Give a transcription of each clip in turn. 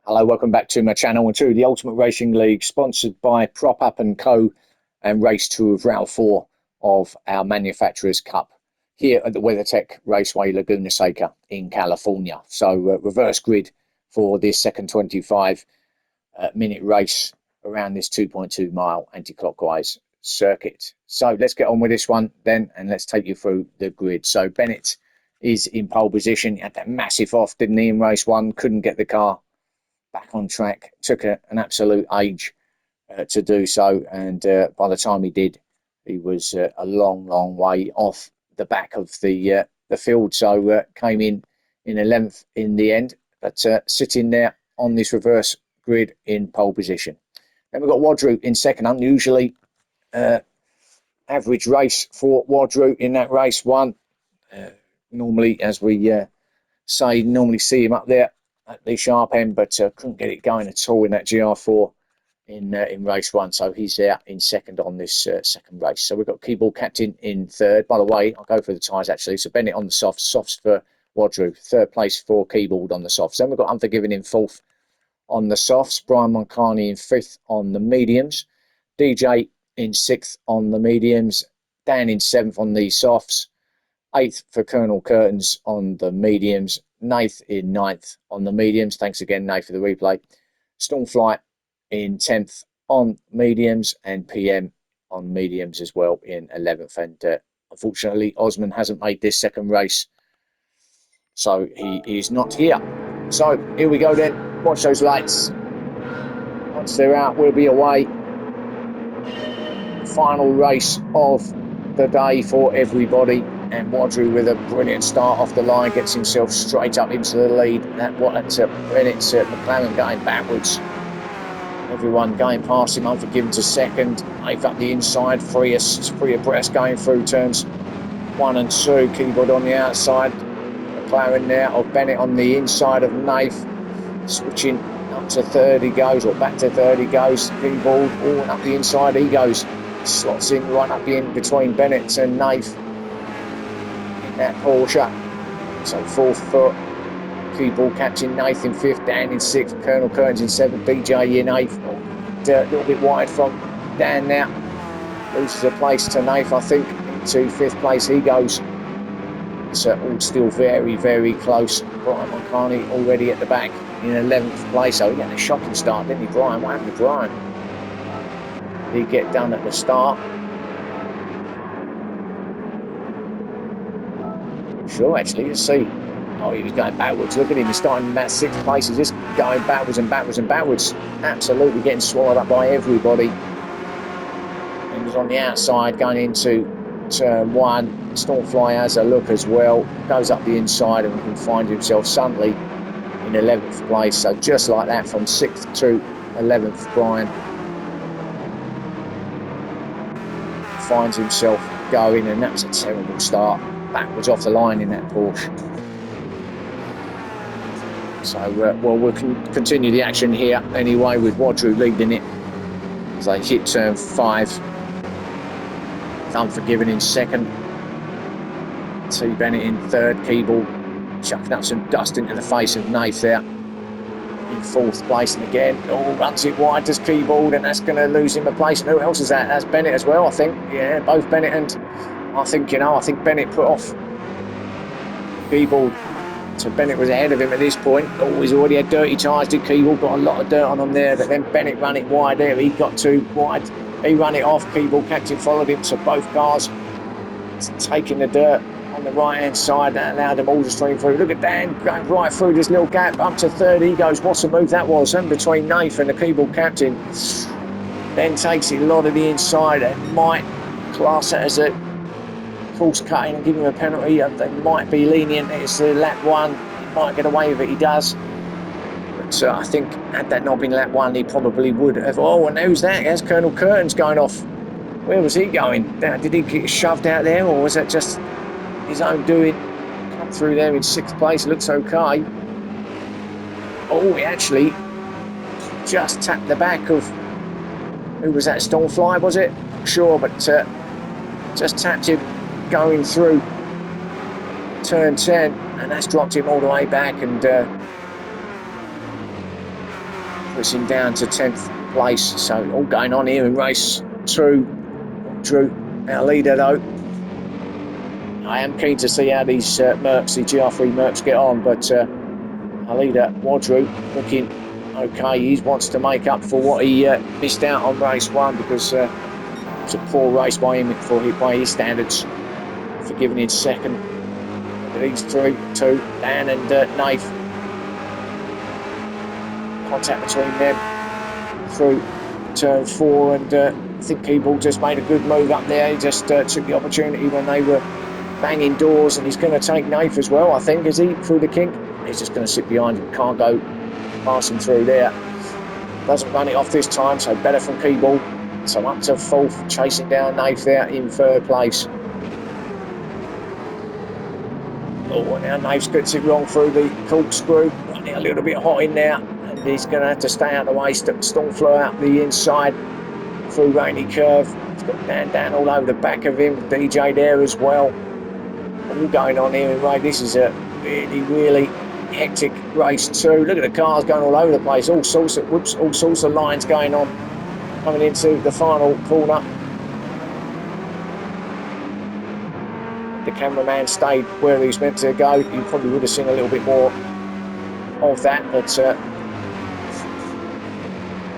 Hello, welcome back to my channel and to the Ultimate Racing League, sponsored by Prop Up & Co. and Race 2 of Round 4 of our Manufacturers Cup here at the WeatherTech Raceway, Laguna, Seca in California. So reverse grid for this second 25-minute race around this 2.2 mile anti-clockwise circuit. So let's get on with this one then, and let's take you through the grid. So Bennett is in pole position. He had that massive off, didn't he, in race 1? Couldn't get the car back on track. Took an absolute age to do so, and by the time he did, he was a long way off the back of the field. So came in 11th in the end, but sitting there on this reverse grid in pole position. Then we've got Wadru in second. Unusually average race for Wadru in that race 1. Normally, as we say, normally see him up there at the sharp end, but couldn't get it going at all in that GR4 in race 1. So he's there in second on this second race. So we've got Keyboard Captain in third. By the way, I'll go for the tyres actually. So Bennett on the softs for Wadru. Third place for Keyboard on the softs. Then we've got Unforgiven in fourth on the softs. Brian Moncani in fifth on the mediums. DJ in sixth on the mediums. Dan in seventh on the softs. Eighth for Colonel Curtains on the mediums. Nath in ninth on the mediums. Thanks again, Nath, for the replay. Stormflight in 10th on mediums, and PM on mediums as well in 11th. And unfortunately, Osman hasn't made this second race, so he is not here. So here we go then. Watch those lights. Once they're out, we'll be away. Final race of the day for everybody. And Wadru with a brilliant start off the line, gets himself straight up into the lead. Bennett's McLaren going backwards. Everyone going past him. Unforgiven to second. Nath up the inside. Free abreast going through turns 1 and 2. Keyboard on the outside. McLaren there of Bennett on the inside of Nath. Switching up to third he goes, or back to third he goes. Keyboard, and up the inside he goes. Slots in right up in between Bennett and Nath. That Porsche. So fourth for Keyboard Captain, Nath in fifth, Dan in sixth, Colonel Curtains in seventh, BJ in eighth. A little bit wide from Dan now. Loses a place to Nath, I think. Into fifth place he goes. It's all still very close. Brian Moncani already at the back in 11th place. So he had a shocking start, didn't he, Brian? What happened to Brian? Did he get done at the start? Sure, actually, let's see. Oh, he was going backwards. Look at him. He's starting in that 6th place. He's just going backwards and backwards. Absolutely getting swallowed up by everybody. And he's on the outside going into turn 1. Stormfly has a look as well. Goes up the inside and can find himself suddenly in 11th place. So just like that, from 6th to 11th, Brian finds himself going, and that was a terrible start. Backwards off the line in that Porsche. So we'll continue the action here anyway, with Wadru leading it as they hit turn 5. Unforgiven in second. T. Bennett in third. Keyboard chucking up some dust into the face of Nath there in 4th place, and again runs it wide, does Keyboard, and that's going to lose him a place. And who else is that? That's Bennett as well, I think. Yeah, both Bennett and I think Bennett put off Keyboard. So Bennett was ahead of him at this point. Oh, he's already had dirty tyres, did Keyboard. Got a lot of dirt on him there, but then Bennett ran it wide there. He got too wide. He ran it off. Keyboard Captain followed him, so both cars taking the dirt on the right-hand side. That allowed them all to stream through. Look at Dan going right through this little gap up to third. He goes, what a move that was. And between Nath and the Keyboard Captain. Then takes it a lot of the inside and might class it as a course cutting and give him a penalty. They might be lenient. It's lap 1. He might get away with it. He does. But I think had that not been lap 1, he probably would have. Oh, and who's that? There's Colonel Curtains going off. Where was he going? Did he get shoved out there, or was that just his own doing? Come through there in 6th place. Looks okay. Oh, he actually just tapped the back of, who was that? Stormfly, was it? Not sure, but just tapped him going through turn 10, and that's dropped him all the way back, and puts him down to 10th place. So all going on here in race 2. Drew, our leader though. I am keen to see how these Mercs, the GR3 Mercs get on, but our leader, Wadru, looking okay. He wants to make up for what he missed out on race 1 because it was a poor race by him by his standards for giving in second. These 2, Dan and Nath. Contact between them through turn 4, and I think Keeble just made a good move up there. He just took the opportunity when they were banging doors, and he's going to take Nath as well, I think, is he, through the kink? He's just going to sit behind him, can't go passing through there. Doesn't run it off this time, so better from Keeble. So up to 4th, chasing down Nath there in 3rd place. Oh, now Nath's gets it wrong through the corkscrew. Running a little bit hot in there, and he's going to have to stay out of the way. Stormflow out the inside through Rainy Curve. He's got Dan all over the back of him. DJ there as well. All going on here in race. This is a really hectic race 2. Look at the cars going all over the place. All sorts of lines going on coming into the final corner. The cameraman stayed where he was meant to go. You probably would have seen a little bit more of that, but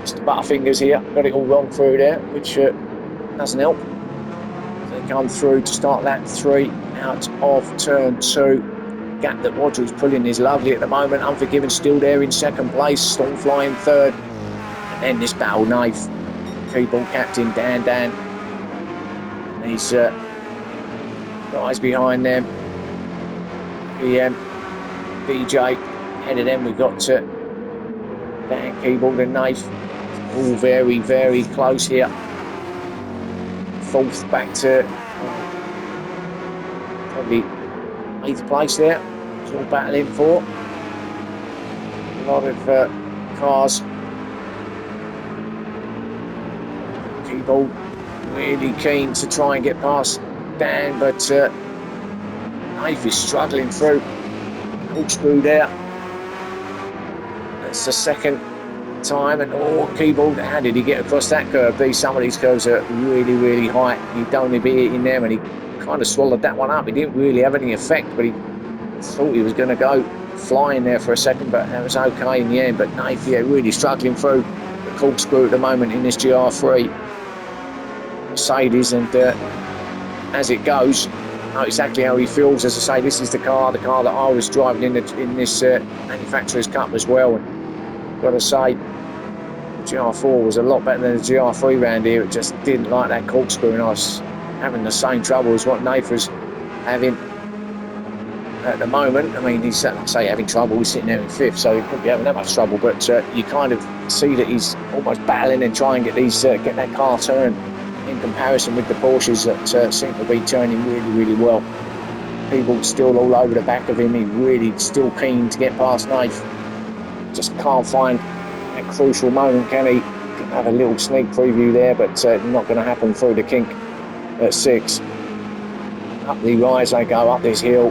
Mr. Butterfingers here got it all wrong through there, which doesn't help. They come through to start lap 3 out of turn 2. Gap that Wadru's pulling is lovely at the moment. Unforgiven still there in 2nd place. Stormfly in 3rd. And then this battle knife. Keeble captain Dan. And these guys behind them. PM, DJ. Ahead of them we've got Dan Keeble and Nath. All very, very close here. 4th back to probably 8th place there. It's all battling for. A lot of cars. Keeble really keen to try and get past Dan, but Nath is struggling through. Corkscrew there. That's the 2nd time, and Keeble, how did he get across that curve? Some of these curves are really, really high. He don't only be hitting them, and he kind of swallowed that one up. He didn't really have any effect, but he thought he was going to go flying there for a second, but that was okay in the end. But Nath, yeah, really struggling through the corkscrew at the moment in this GR3 Mercedes, and as it goes, know exactly how he feels. As I say, this is the car that I was driving in this manufacturer's cup as well, and got to say, the GR4 was a lot better than the GR3 round here. It just didn't like that corkscrew, and I was having the same trouble as what Nath was having at the moment. I mean, he's having trouble. He's sitting there in 5th, so he couldn't be having that much trouble. But you kind of see that he's almost battling and trying to get that car turned in comparison with the Porsches that seem to be turning really, really well. People still all over the back of him. He's really still keen to get past Nath. Just can't find that crucial moment, can he? Can have a little sneak preview there, but not going to happen through the kink at 6. Up the rise they go, up this hill.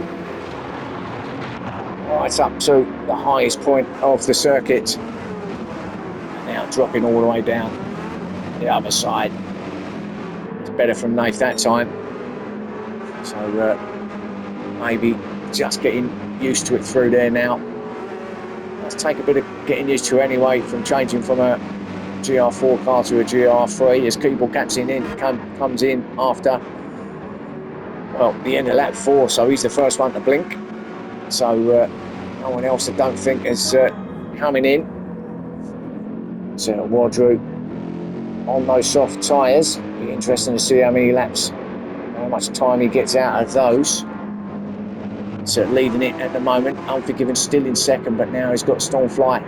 Right up to the highest point of the circuit. And now dropping all the way down the other side. It's better from Nath that time. So maybe just getting used to it through there now. Let's take a bit of getting used to anyway, from changing from a GR4 car to a GR3 as Keeble comes in after the end of lap 4, so he's the first one to blink. So no one else I don't think is coming in. So Wadru on those soft tyres. Be interesting to see how many laps, how much time he gets out of those. So leading it at the moment. Unforgiven still in 2nd, but now he's got Stormfly.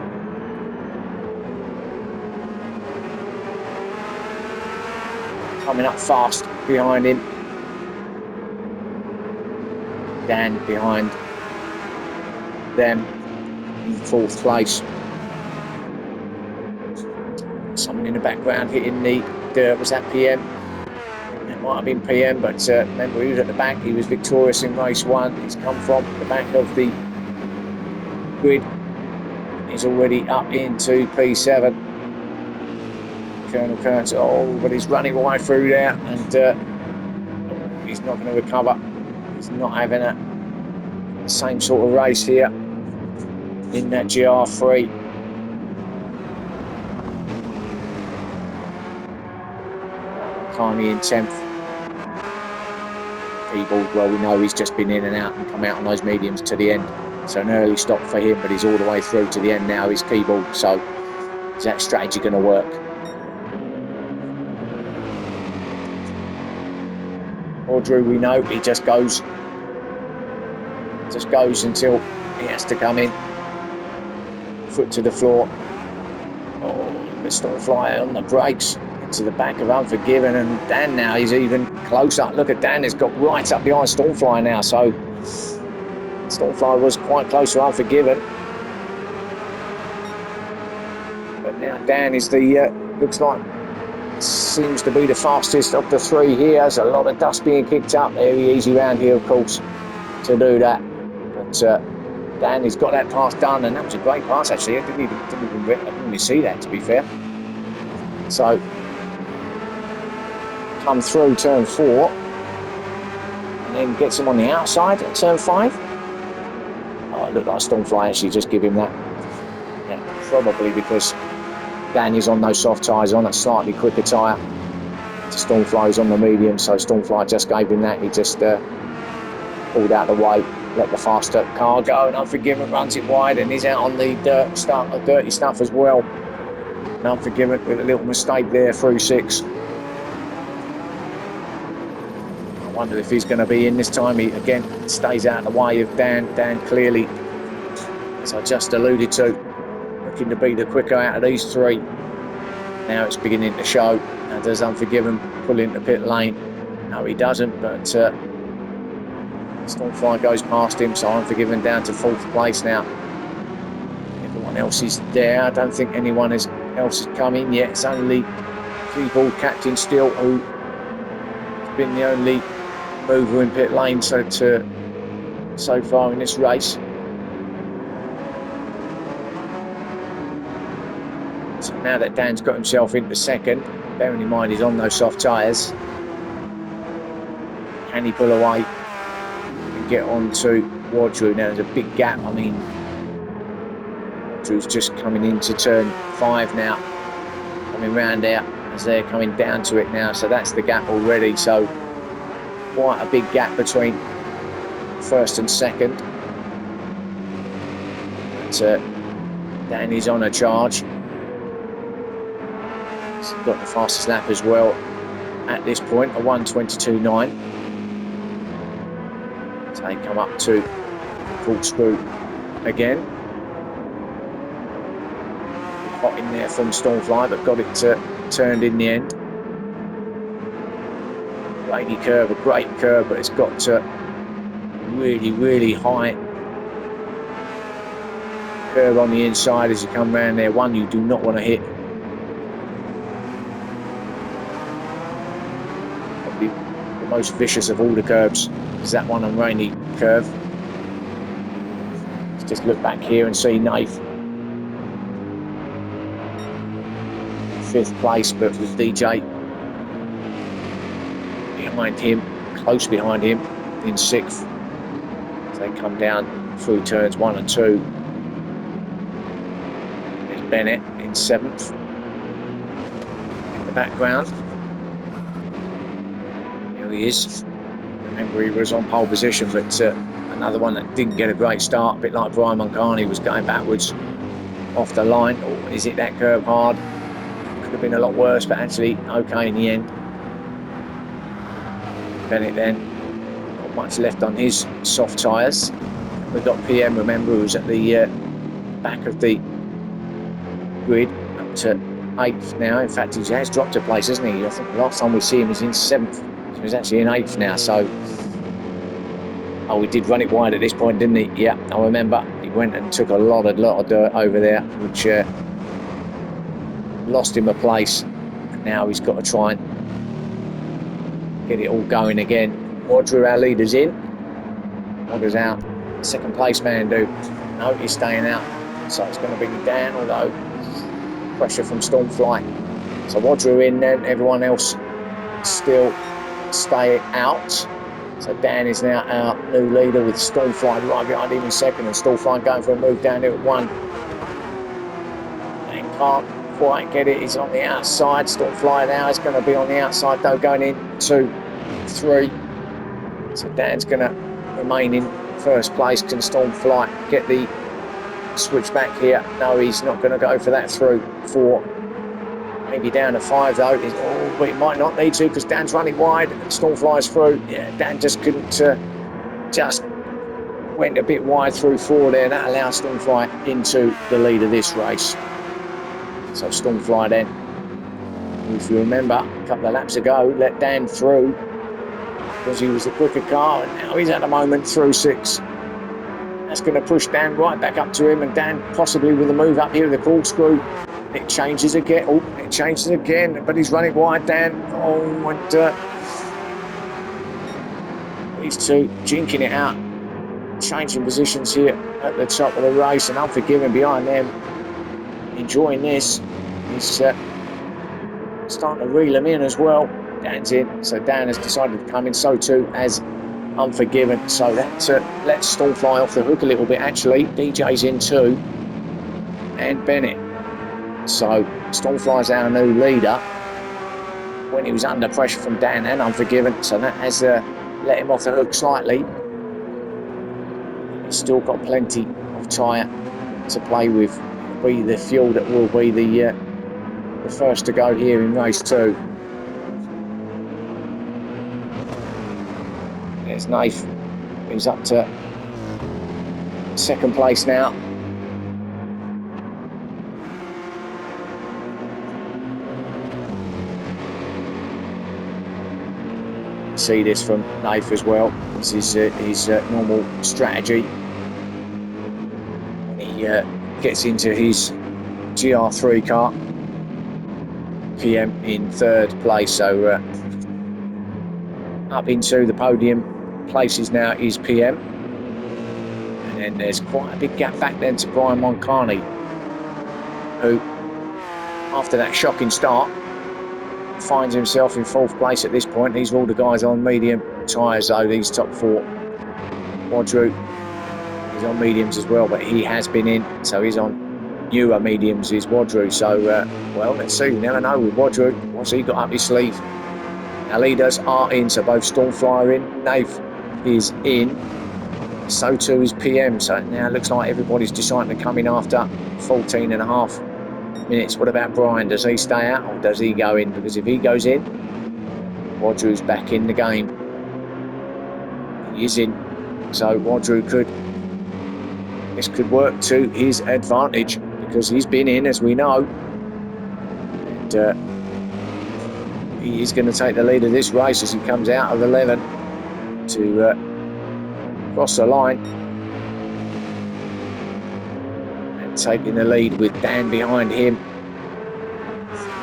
Coming up fast behind him. Dan behind them in 4th place. Someone in the background hitting the dirt. Was that PM? It might have been PM, but remember, he was at the back. He was victorious in race 1. He's come from the back of the grid. He's already up into P7. Colonel Kurtz, but he's running right through there, and he's not going to recover. He's not having the same sort of race here in that GR3. Carney in 10th. People, well, we know he's just been in and out and come out on those mediums to the end. So an early stop for him, but he's all the way through to the end now. He's Keeble. So is that strategy going to work? Audrey, we know he just goes until he has to come in. Foot to the floor. The Stormfly on the brakes into the back of Unforgiven, and Dan now he's even closer. Look at Dan, has got right up behind Stormfly now. So Stormfly was quite close to Unforgiven, but now Dan is the looks like seems to be the fastest of the three here. There's a lot of dust being kicked up. Very easy round here, of course, to do that. But Dan has got that pass done, and that was a great pass actually. I didn't even see that, to be fair. So come through turn 4, and then gets him on the outside at turn 5. Oh, it looked like Stormfly actually just give him that. Yeah, probably because Dan is on those soft tyres on a slightly quicker tyre. Stormfly is on the medium, so Stormfly just gave him that. He just pulled out of the way, let the faster car go, and Unforgiven runs it wide, and he's out on the dirty stuff as well. And Unforgiven with a little mistake there through 6. I wonder if he's going to be in this time. He again stays out of the way of Dan. Dan clearly, as I just alluded to, looking to be the quicker out of these three. Now it's beginning to show. Now does Unforgiven pull into pit lane? No, he doesn't, but Stormfly goes past him, so Unforgiven down to 4th place now. Everyone else is there. I don't think anyone else has come in yet. It's only Keeble, Captain Still, who has been the only mover in pit lane so far in this race. So now that Dan's got himself into 2nd, bearing in mind he's on those soft tyres, can he pull away and get on to Wadru? Now there's a big gap. I mean, Wadru's just coming into turn 5 now, coming round out as they're coming down to it now, so that's the gap already. So quite a big gap between 1st and 2nd. But Dan is on a charge. He's got the fastest lap as well at this point, a 1:22.9. So they come up to corkscrew again. Hot in there from Stormfly, but got it turned in the end. Rainy curve, a great curve, but it's got really, really high curve on the inside as you come round there. One you do not want to hit. Probably the most vicious of all the curbs is that one on Rainy curve. Let's just look back here and see Nath. 5th place, but with DJ behind him, close behind him in 6th. As they come down through turns 1 and 2. There's Bennett in 7th. In the background. Here he is. Remember, he was on pole position, but another one that didn't get a great start, a bit like Brian Moncani, was going backwards off the line. Oh, is it that curve hard? Could have been a lot worse, but actually okay in the end. Bennett then, not much left on his soft tyres. We've got PM, remember, who's at the back of the grid, up to 8th now. In fact, he has dropped a place, hasn't he? I think the last time we see him is in 7th. So he's actually in 8th now. So, oh, he did run it wide at this point, didn't he? Yeah, I remember. He went and took a lot of dirt over there, which lost him a place. And now he's got to try and get it all going again. Wadru, our leader's in. Wadru's out. 2nd place man, dude. No, he's staying out. So it's going to be Dan, although pressure from Stormfly. So Wadru in then, everyone else still stay out. So Dan is now our new leader with Stormfly right behind him in second, and Stormfly going for a move down there at 1. Dan can't quite get it. He's on the outside. Stormfly now is going to be on the outside though, going in 2, 3. So Dan's going to remain in first place. Can Stormfly get the switch back here? No, he's not going to go for that through 4. Maybe down to 5 though. But he might not need to because Dan's running wide. Stormfly's through. Yeah, Dan just couldn't, just went a bit wide through 4 there. That allows Stormfly into the lead of this race. So Stormfly then, if you remember, a couple of laps ago, let Dan through because he was the quicker car, and now he's at the moment through 6. That's going to push Dan right back up to him, and Dan possibly with a move up here with the corkscrew. It changes again. Oh, it changes again, but he's running wide, Dan. Oh, and these two jinking it out, changing positions here at the top of the race, and Unforgiven behind them, enjoying this. He's starting to reel him in as well. Dan's in, so Dan has decided to come in, so too as Unforgiven. So that lets Stormfly off the hook a little bit, actually. DJ's in too, and Bennett. So Stormfly's our new leader when he was under pressure from Dan and Unforgiven, so that has let him off the hook slightly. He's still got plenty of tyre to play with. It'll be the fuel that will be the first to go here in race 2. There's Nath, who's up to second place now. See this from Nath as well. This is his normal strategy when he gets into his GR3 car. PM in 3rd place, so up into the podium places now is PM, and then there's quite a big gap back then to Brian Moncani, who after that shocking start finds himself in 4th place at this point. These are all the guys on medium tyres though, these top 4. Wadru is on mediums as well, but he has been in, so he's on newer mediums is Wadru. So well, let's see, you never know with Wadru, what's he got up his sleeve. Our leaders are in, so both Stormfly are in, Nath is in, so too is PM. So now it looks like everybody's deciding to come in after 14.5 minutes. What about Brian? Does he stay out or does he go in? Because if he goes in, Wadru's back in the game. He is in, so Wadru this could work to his advantage because he's been in, as we know, and he is going to take the lead of this race as he comes out of 11 to cross the line and taking the lead with Dan behind him.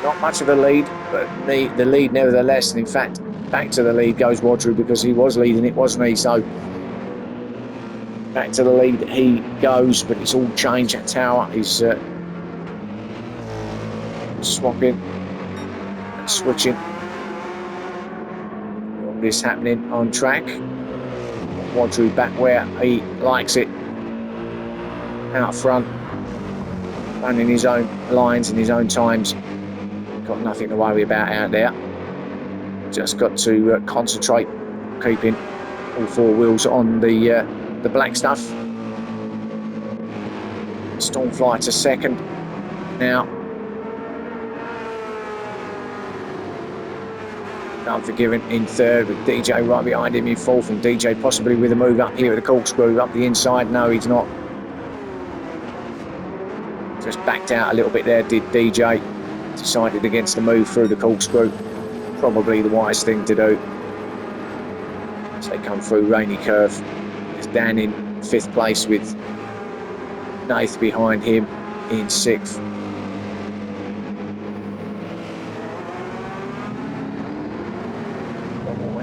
Not much of a lead, but the lead nevertheless, and in fact back to the lead goes Wadru because he was leading it, wasn't he? So back to the lead he goes, but it's all changed. That tower is swapping and switching. All this happening on track. Wadru back where he likes it, out front, running his own lines and his own times. Got nothing to worry about out there. Just got to concentrate, keeping all 4 wheels on the black stuff. Stormfly to second now. Unforgiven in 3rd with DJ right behind him in 4th, and DJ possibly with a move up here with the corkscrew up the inside. No, he's not. Just backed out a little bit there, did DJ. Decided against the move through the corkscrew. Probably the wise thing to do as they come through Rainy Curve. There's Dan in 5th place with Nath behind him in 6th.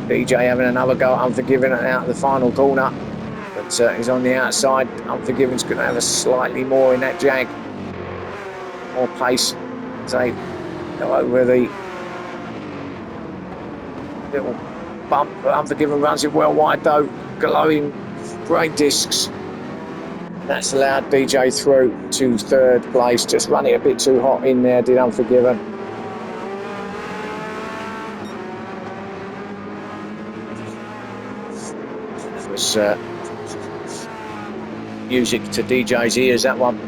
DJ having another go at Unforgiven out of the final corner, but but he's on the outside. Unforgiven's going to have a slightly more in that jag. More pace as they go over the little bump. Unforgiven runs it well wide though, glowing brake discs. That's allowed DJ through to third place, just running a bit too hot in there, did Unforgiven. It was music to DJ's ears, that one.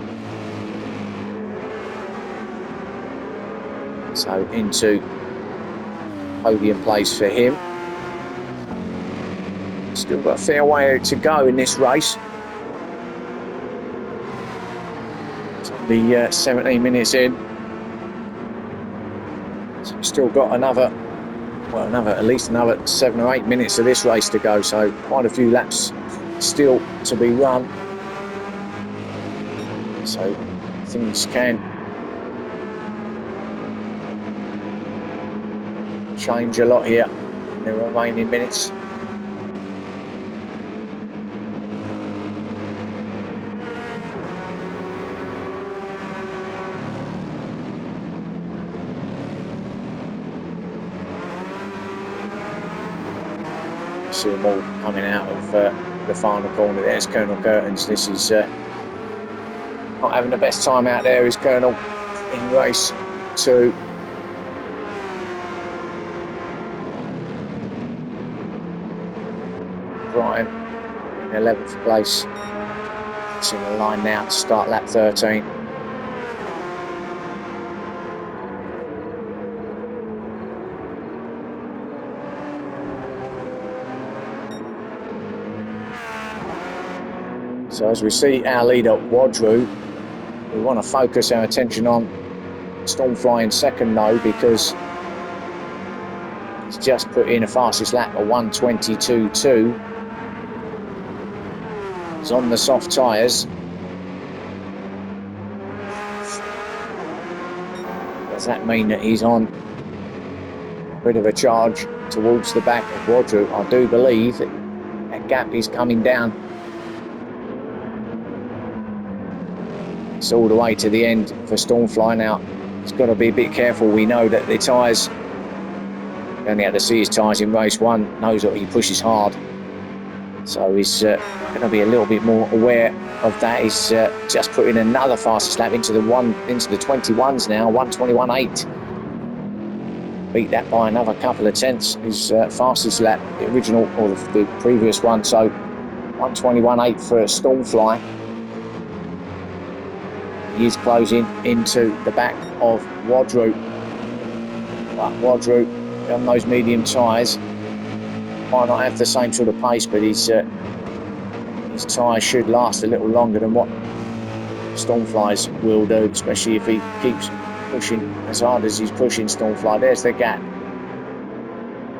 So into podium place for him. Still got a fair way to go in this race. It's only 17 minutes in. So we've still got at least another 7 or 8 minutes of this race to go. So quite a few laps still to be run. So things can change a lot here in the remaining minutes. See them all coming out of the final corner. There's Colonel Curtains. This is not having the best time out there, is Colonel in race 2. Brian in 11th place. It's in the line now to start lap 13. So as we see our leader Wadru, we want to focus our attention on Stormfly in second though, because he's just put in a fastest lap of 1:22.2. He's on the soft tyres. Does that mean that he's on a bit of a charge towards the back of Wadru? I do believe that gap is coming down. It's all the way to the end for Stormfly now. He's got to be a bit careful. We know that the tyres, only had to see his tyres in race 1, knows that he pushes hard. So he's going to be a little bit more aware of that. He's just put in another fastest lap into the 21s now, 1:21.8. Beat that by another couple of tenths. His fastest lap, the original or the previous one. So 1:21.8 for Stormfly. He is closing into the back of Wadru. But Wadru on those medium tyres might not have the same sort of pace, but his tyres should last a little longer than what Stormfly's will do, especially if he keeps pushing as hard as he's pushing Stormfly. There's the gap.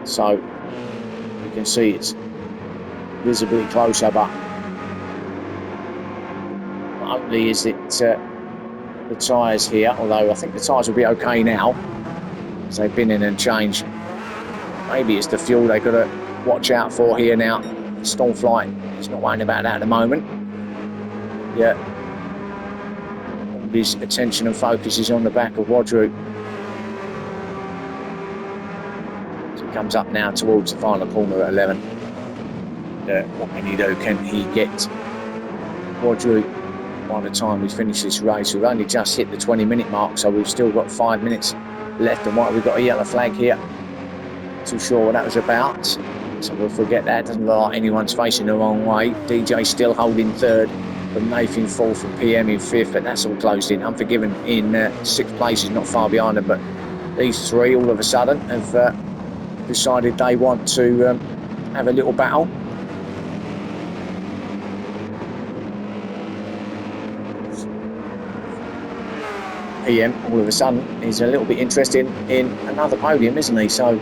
So you can see it's visibly closer, but not only is it the tyres here, although I think the tyres will be okay now, as they've been in and changed. Maybe it's the fuel they've got to watch out for here now. Stormfly, he's not worrying about that at the moment. Yeah, all his attention and focus is on the back of Wadru. So he comes up now towards the final corner at 11. What can he do? Can he get Wadru by the time we finish this race? We've only just hit the 20-minute mark, so we've still got 5 minutes left. And what, we've got a yellow flag here. Not too sure what that was about, so we'll forget that. Doesn't look like anyone's facing the wrong way. DJ still holding third, from Nathan in fourth, and PM in fifth, but that's all closed in. Unforgiven in sixth place is not far behind them, but these three all of a sudden have decided they want to have a little battle. PM all of a sudden is a little bit interested in another podium, isn't he? So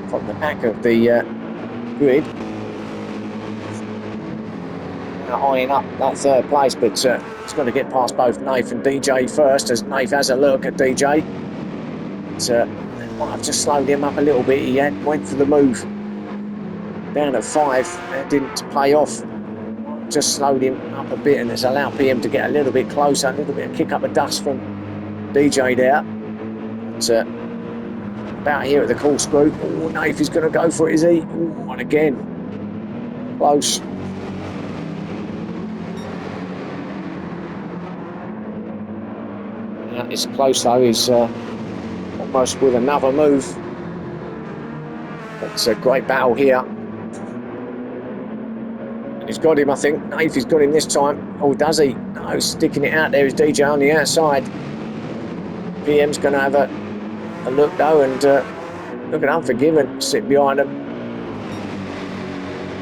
from the back of the grid, eyeing up that third place, but he's got to get past both Nath and DJ first, as Nath has a look at DJ. Might have just slowed him up a little bit. He went for the move down at 5, didn't pay off just slowed him up a bit and has allowed PM to get a little bit closer, a little bit of kick up the dust from DJ there. But about here at the corkscrew. Oh, Nath is going to go for it, is he? Oh, and again, close. Yeah, it's close though. He's almost with another move. It's a great battle here. He's got him, I think. Nath has got him this time. Oh, does he? No, sticking it out there is DJ on the outside. PM's going to have a look though, and look at Unforgiven sit behind him.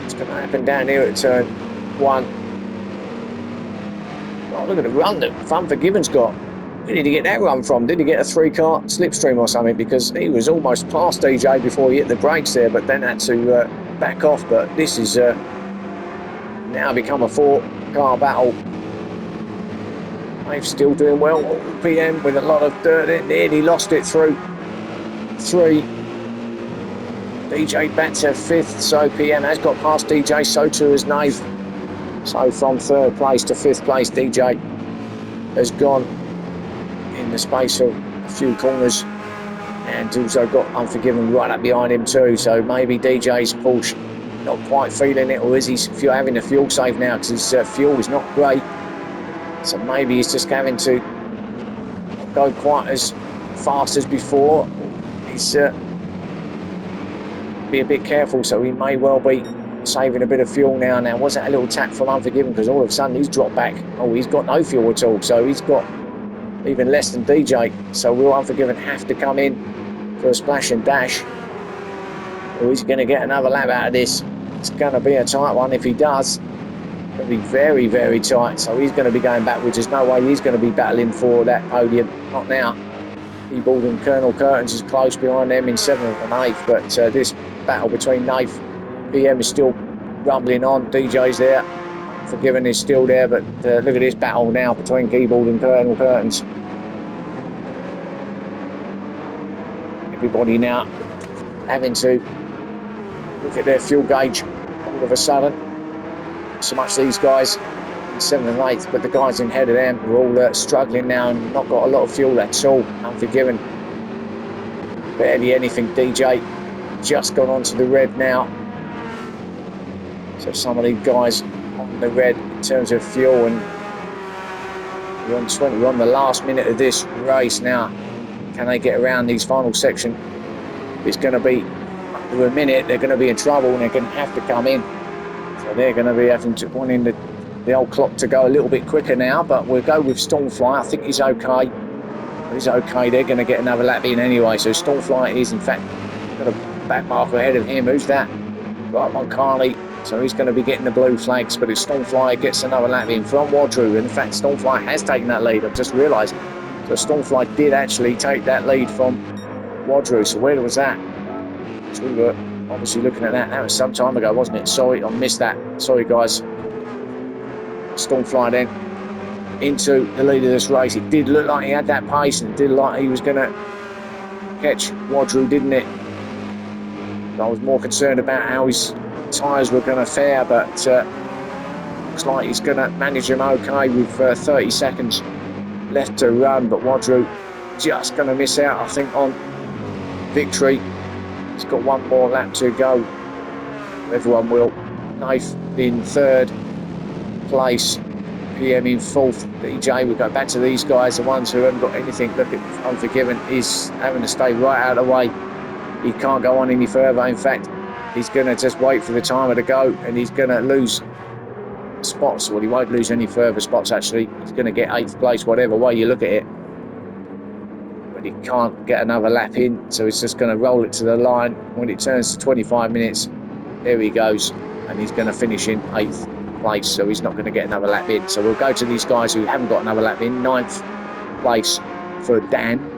It's going to happen down here at turn 1. Oh, look at the run that Unforgiven's got. Where did he get that run from? Did he get a 3-car slipstream or something? Because he was almost past DJ before he hit the brakes there, but then had to back off. But this is now become a 4-car battle. They've still doing well. PM with a lot of dirt in. Nearly lost it through 3. DJ back to 5th, so PM has got past DJ, so too has Nath. So from 3rd place to 5th place, DJ has gone in the space of a few corners, and also got Unforgiven right up behind him too. So maybe DJ's Porsche not quite feeling it, or is he having a fuel save now because his fuel is not great? So maybe he's just having to go quite as fast as before. He's be a bit careful, so he may well be saving a bit of fuel now. Now, was that a little tap from Unforgiven? Because all of a sudden he's dropped back. Oh, he's got no fuel at all, so he's got even less than DJ. So will Unforgiven have to come in for a splash and dash, or is he going to get another lap out of this? It's going to be a tight one if he does. It's going to be very, very tight. So he's going to be going backwards. There's no way he's going to be battling for that podium. Not now. Eborg and Colonel Curtains is close behind them in 7th and 8th, but this battle between Nath, PM is still rumbling on. DJ's there, Unforgiven is still there, but look at this battle now between Eborg and Colonel Curtains. Everybody now having to look at their fuel gauge all of a sudden. So much these guys in 7th and 8th, but the guys in ahead of them are all struggling now and not got a lot of fuel at all. Unforgiven, barely anything. DJ just gone onto the red now. So some of these guys on the red in terms of fuel, and we're on 20. We're on the last minute of this race now. Can they get around these final section? It's going to be under a minute. They're going to be in trouble, and they're going to have to come in. So they're going to be having to wanting the old clock to go a little bit quicker now. But we'll go with Stormfly. I think he's okay. He's okay. They're going to get another lap in anyway. So Stormfly is in fact got a back marker ahead of him. Who's that? Right on Carly. So he's going to be getting the blue flags, but it's Stormfly gets another lap in from Wadru. And in fact, Stormfly has taken that lead. I've just realised. So Stormfly did actually take that lead from Wadru. So where was that? So we were obviously looking at that. That was some time ago, wasn't it? Sorry, I missed that. Sorry, guys. Stormfly then into the lead of this race. It did look like he had that pace, and it did look like he was going to catch Wadru, didn't it? I was more concerned about how his tyres were going to fare, but looks like he's going to manage them okay with 30 seconds left to run. But Wadru just going to miss out, I think, on victory. He's got one more lap to go. Everyone will. Nath in 3rd place, PM in 4th. DJ, we go back to these guys, the ones who haven't got anything. Look at Unforgiven is having to stay right out of the way. He can't go on any further. In fact, he's going to just wait for the timer to go, and he's going to lose spots. Well, he won't lose any further spots, actually. He's going to get 8th place, whatever way you look at it. But he can't get another lap in, so he's just going to roll it to the line. When it turns to 25 minutes, there he goes, and he's going to finish in 8th place, so he's not going to get another lap in. So we'll go to these guys who haven't got another lap in. 9th place for Dan.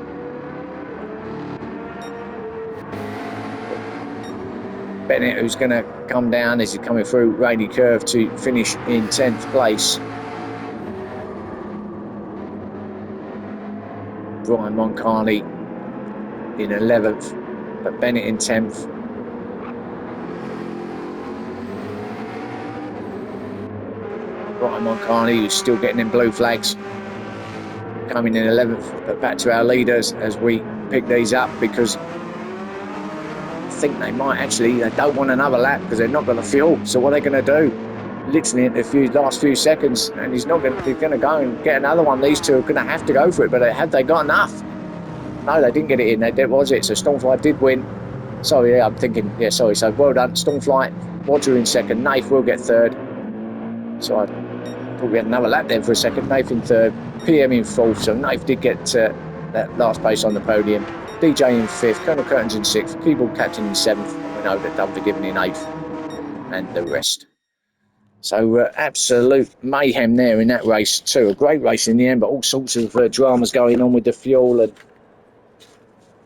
Bennett, who's going to come down as he's coming through Rainy Curve to finish in 10th place. Brian Moncarney in 11th, but Bennett in 10th. Simon Carney, who's still getting them blue flags, coming in 11th. But back to our leaders as we pick these up, because I think they might actually, they don't want another lap because they're not got the fuel. So what are they going to do? Literally in the last few seconds, and they're going to go and get another one. These two are going to have to go for it, but have they got enough? No, they didn't get it in. That was it. So Stormfly did win. Sorry, yeah, I'm thinking, yeah, sorry. So well done, Stormfly. Roger in second. Nath will get third. So I thought we had another lap then for a second. Nath in third, PM in fourth. So Nath did get that last place on the podium. DJ in fifth, Colonel Curtains in sixth, Keyboard Captain in seventh. And we know that Unforgiven in eighth, and the rest. So absolute mayhem there in that race too. A great race in the end, but all sorts of dramas going on with the fuel and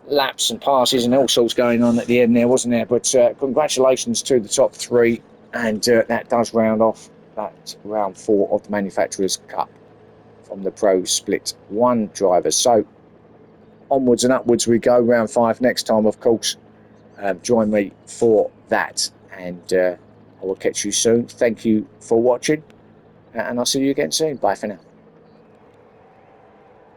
laps and passes and all sorts going on at the end there, wasn't there? But congratulations to the top three, and that does round off that round 4 of the Manufacturers' Cup from the Pro Split 1 drivers. So onwards and upwards we go. Round 5 next time, of course. Join me for that, and I will catch you soon. Thank you for watching, and I'll see you again soon. Bye for now.